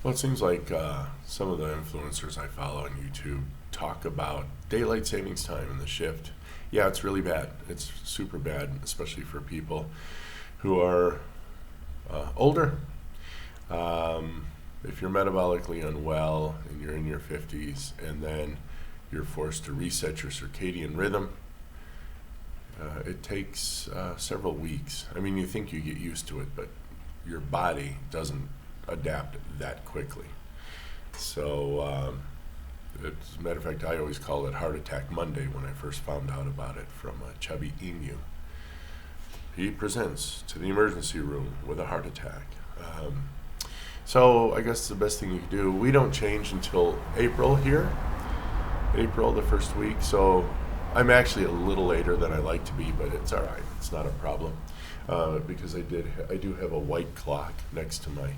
Well, it seems like some of the influencers I follow on YouTube talk about daylight savings time and the shift. Yeah, it's really bad. It's super bad, especially for people who are older. If you're metabolically unwell and you're in your 50s and then you're forced to reset your circadian rhythm, it takes several weeks. I mean, you think you get used to it, but your body doesn't adapt that quickly. So, as a matter of fact, I always call it Heart Attack Monday when I first found out about it from Chubby Emu. He presents to the emergency room with a heart attack. So I guess the best thing you can do, we don't change until April here, April the first week. So I'm actually a little later than I like to be, but it's all right. It's not a problem because I do have a white clock next to my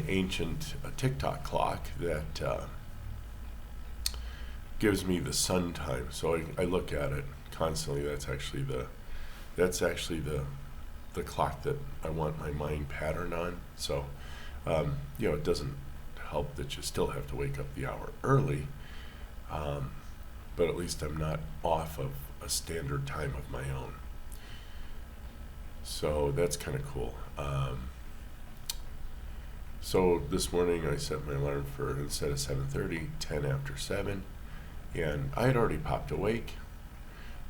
ancient TikTok clock that gives me the sun time. So I look at it constantly. That's actually the clock that I want my mind patterned on. So it doesn't help that you still have to wake up the hour early, but at least I'm not off of a standard time of my own. So that's kind of cool. So this morning I set my alarm for, instead of 7:30, 10 after 7, and I had already popped awake.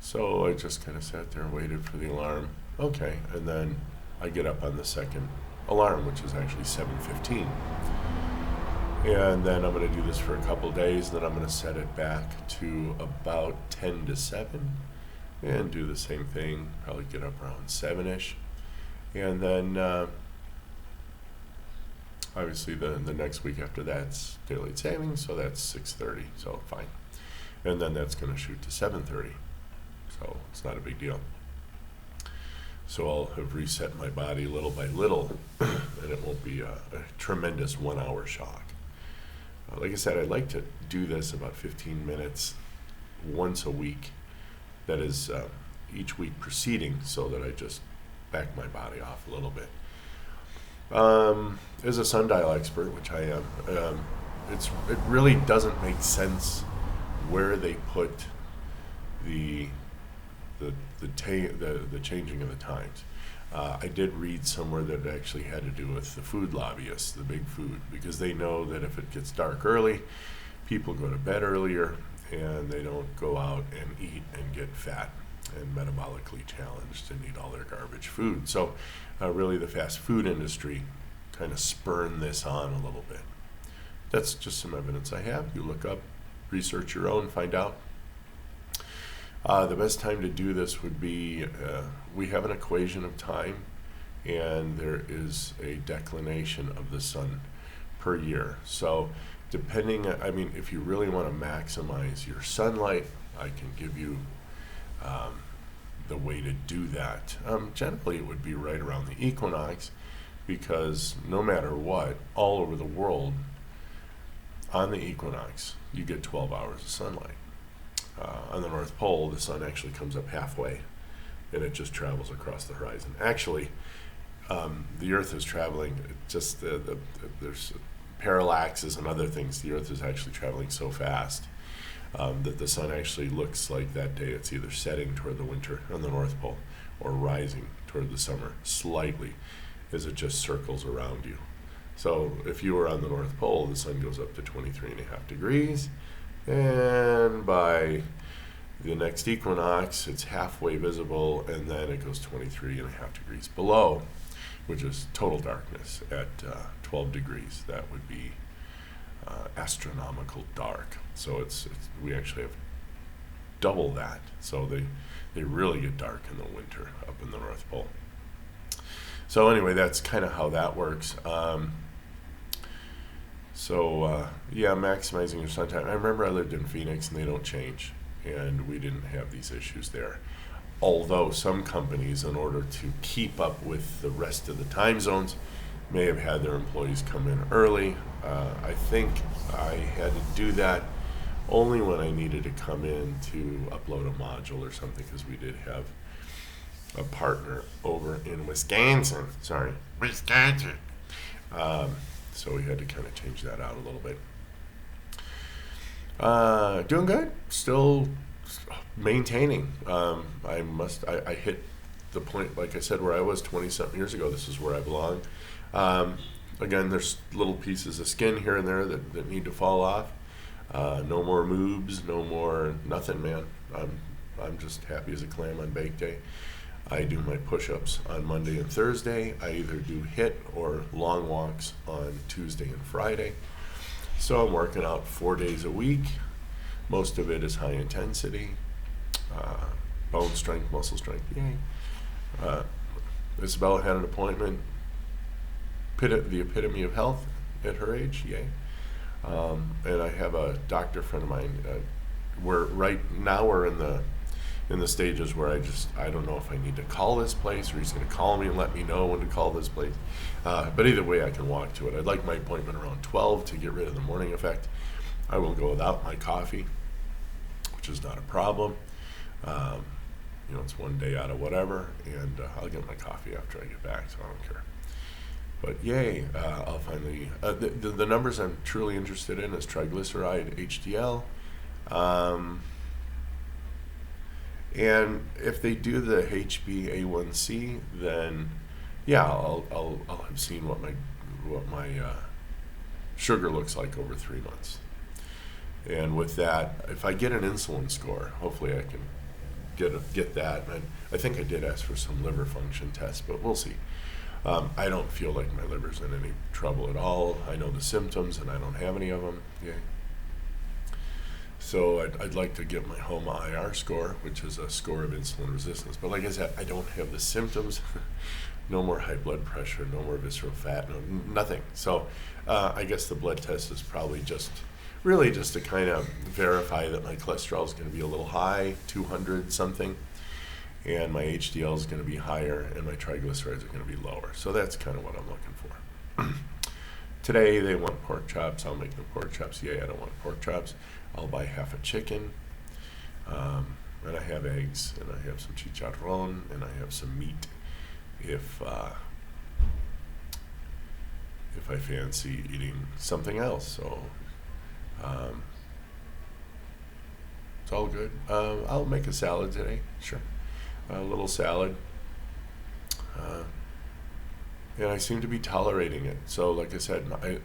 So I just kind of sat there and waited for the alarm. Okay, and then I get up on the second alarm, which is actually 7:15. And then I'm going to do this for a couple days, then I'm going to set it back to about 10 to 7 and do the same thing, probably get up around 7-ish. And then obviously the next week after that's daylight savings, so that's 6:30, so fine. And then that's going to shoot to 7:30, so it's not a big deal. So I'll have reset my body little by little, and it won't be a tremendous 1-hour shock. Like I said, I'd like to do this about 15 minutes once a week. That is each week preceding, so that I just back my body off a little bit. As a sundial expert, which I am, it really doesn't make sense where they put the changing of the times. I did read somewhere that it actually had to do with the food lobbyists, the big food, because they know that if it gets dark early, people go to bed earlier and they don't go out and eat and get fat and metabolically challenged and eat all their garbage food. So really the fast food industry kind of spurned this on a little bit. That's just some evidence I have. You look up, research your own, find out. The best time to do this would be, we have an equation of time, and there is a declination of the sun per year. So if you really want to maximize your sunlight, I can give you the way to do that. Generally, it would be right around the equinox, because no matter what, all over the world, on the equinox, you get 12 hours of sunlight. On the North Pole, the sun actually comes up halfway, and it just travels across the horizon. Actually, the Earth is traveling, just there's parallaxes and other things. The Earth is actually traveling so fast that the sun actually looks like that day it's either setting toward the winter on the North Pole or rising toward the summer slightly as it just circles around you. So if you were on the North Pole, the sun goes up to 23.5 degrees, and by the next equinox, it's halfway visible, and then it goes 23.5 degrees below, which is total darkness at 12 degrees. That would be astronomical dark. So we actually have double that. So they really get dark in the winter up in the North Pole. So anyway, that's kind of how that works. Maximizing your sun time. I remember I lived in Phoenix, and they don't change, and we didn't have these issues there. Although some companies, in order to keep up with the rest of the time zones, may have had their employees come in early. I think I had to do that only when I needed to come in to upload a module or something, because we did have a partner over in Wisconsin. So we had to kind of change that out a little bit. Doing good. Still maintaining. I hit the point, like I said, where I was 20-something years ago. This is where I belong. Again, there's little pieces of skin here and there that need to fall off. No more moobs, no more nothing, man. I'm just happy as a clam on bake day. I do my push-ups on Monday and Thursday. I either do HIIT or long walks on Tuesday and Friday. So I'm working out 4 days a week. Most of it is high intensity, bone strength, muscle strength. Yay. Isabella had an appointment, the epitome of health at her age. Yay. And I have a doctor friend of mine. We're in the stages where I don't know if I need to call this place or he's going to call me and let me know when to call this place. But either way, I can walk to it. I'd like my appointment around 12 to get rid of the morning effect. I will go without my coffee, which is not a problem. It's one day out of whatever, and I'll get my coffee after I get back, so I don't care. But yay, I'll finally, the numbers I'm truly interested in is triglyceride, HDL. And if they do the HbA1c, then yeah, I'll have seen what my sugar looks like over 3 months. And with that, if I get an insulin score, hopefully I can get that. And I think I did ask for some liver function tests, but we'll see. I don't feel like my liver's in any trouble at all. I know the symptoms, and I don't have any of them. Yay. So I'd like to get my HOMA-IR score, which is a score of insulin resistance. But like I said, I don't have the symptoms. No more high blood pressure, no more visceral fat, nothing. So I guess the blood test is probably just to kind of verify that my cholesterol is going to be a little high, 200 something, and my HDL is going to be higher, and my triglycerides are going to be lower. So that's kind of what I'm looking for. Today they want pork chops. I'll make them pork chops. Yay, I don't want pork chops. I'll buy half a chicken, and I have eggs, and I have some chicharron, and I have some meat if I fancy eating something else. So it's all good. I'll make a salad today, sure. A little salad. And I seem to be tolerating it. So like I said, I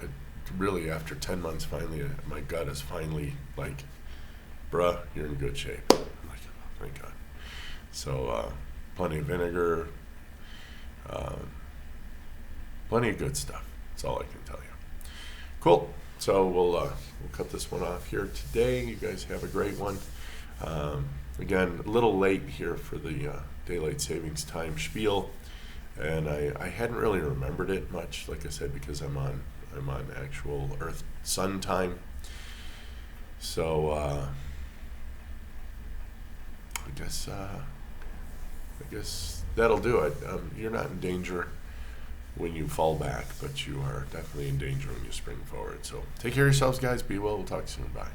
really, after 10 months, finally, my gut is finally like, bruh, you're in good shape. I'm like, oh, thank God. So plenty of vinegar, plenty of good stuff. That's all I can tell you. Cool. So we'll cut this one off here today. You guys have a great one. Again, a little late here for the daylight savings time spiel, and I hadn't really remembered it much, like I said, because I'm on actual Earth Sun time. So I guess that'll do it. You're not in danger when you fall back, but you are definitely in danger when you spring forward. So take care of yourselves, guys. Be well. We'll talk soon. Bye.